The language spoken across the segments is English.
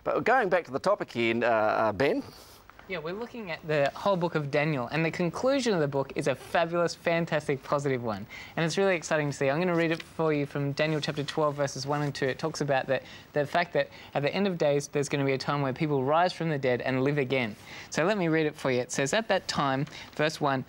But going back to the topic here, Ben. Yeah, we're looking at the whole book of Daniel, and the conclusion of the book is a fabulous, fantastic, positive one. And it's really exciting to see. I'm going to read it for you from Daniel chapter 12, verses 1 and 2. It talks about the fact that at the end of days, there's going to be a time where people rise from the dead and live again. So let me read it for you. It says, at that time, verse 1,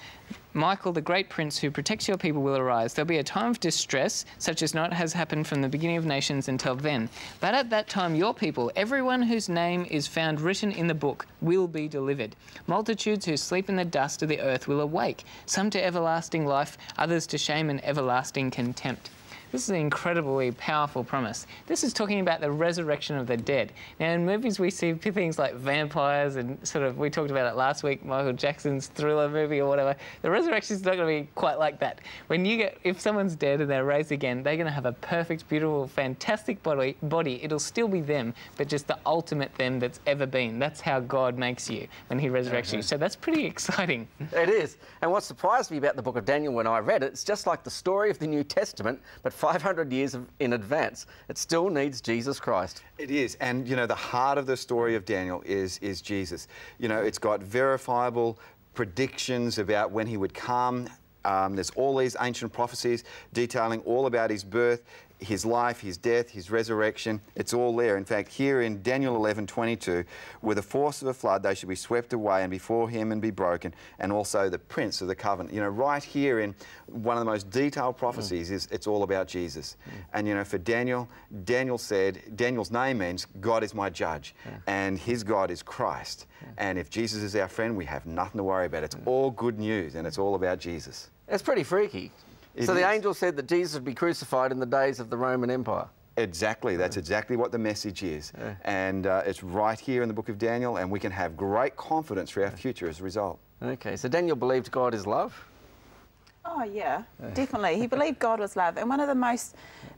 Michael, the great prince who protects your people, will arise. There'll be a time of distress, such as not has happened from the beginning of nations until then. But at that time, your people, everyone whose name is found written in the book, will be delivered. Multitudes who sleep in the dust of the earth will awake, some to everlasting life, others to shame and everlasting contempt. This is an incredibly powerful promise. This is talking about the resurrection of the dead. Now, in movies, we see things like vampires and we talked about it last week, Michael Jackson's Thriller movie or whatever. The resurrection is not going to be quite like that. If someone's dead and they're raised again, they're going to have a perfect, beautiful, fantastic body. It'll still be them, but just the ultimate them that's ever been. That's how God makes you when he resurrects you. So that's pretty exciting. It is. And what surprised me about the book of Daniel when I read it, it's just like the story of the New Testament, but 500 years in advance. It still needs Jesus Christ. It is. And, you know, the heart of the story of Daniel is Jesus. You know, it's got verifiable predictions about when he would come. There's all these ancient prophecies detailing all about his birth, his life, his death, his resurrection. It's all there. In fact, here in Daniel 11:22, with the force of a flood, they should be swept away and before him and be broken, and also the prince of the covenant. You know, right here in one of the most detailed prophecies is it's all about Jesus. And, you know, for Daniel, Daniel's name means God is my judge, and his God is Christ. And if Jesus is our friend, we have nothing to worry about. It's all good news, and it's all about Jesus. It's pretty freaky. So the angel said that Jesus would be crucified in the days of the Roman Empire. Exactly. That's exactly what the message is. And it's right here in the book of Daniel, and we can have great confidence for our future as a result. Okay, so Daniel believed God is love? Oh, yeah, definitely. He believed God was love. And one of the most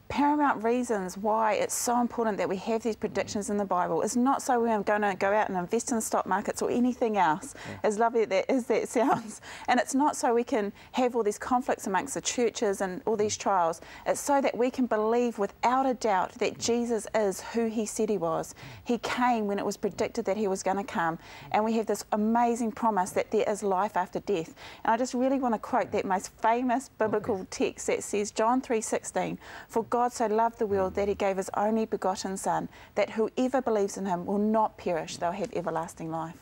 paramount reasons why it's so important that we have these predictions in the Bible is not so we're going to go out and invest in the stock markets or anything else, as lovely as that sounds. And it's not so we can have all these conflicts amongst the churches and all these trials. It's so that we can believe without a doubt that Jesus is who he said he was. He came when it was predicted that he was going to come. And we have this amazing promise that there is life after death. And I just really want to quote that most famous biblical text that says, John 3:16, for God so loved the world that he gave his only begotten Son, that whoever believes in him will not perish, they'll have everlasting life.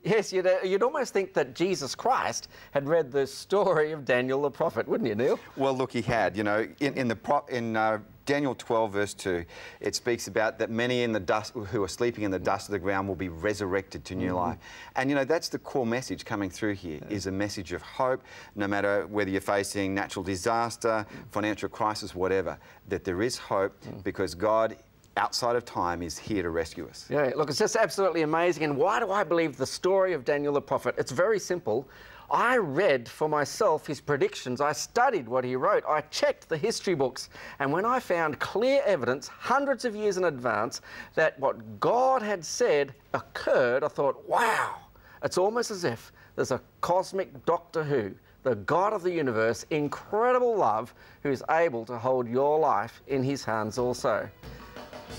Yes, you'd almost think that Jesus Christ had read the story of Daniel the prophet, wouldn't you, Neil? Well, look, he had. You know, in Daniel 12, verse 2, it speaks about that many in the dust who are sleeping in the dust of the ground will be resurrected to new life. And, you know, that's the core message coming through here, is a message of hope, no matter whether you're facing natural disaster, financial crisis, whatever, that there is hope because God, outside of time, is here to rescue us. Yeah, look, it's just absolutely amazing. And why do I believe the story of Daniel the prophet? It's very simple. I read for myself his predictions. I studied what he wrote. I checked the history books. And when I found clear evidence, hundreds of years in advance, that what God had said occurred, I thought, wow, it's almost as if there's a cosmic Doctor Who, the God of the universe, incredible love, who's able to hold your life in his hands also.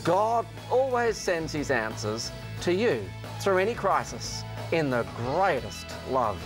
God always sends his answers to you through any crisis in the greatest love.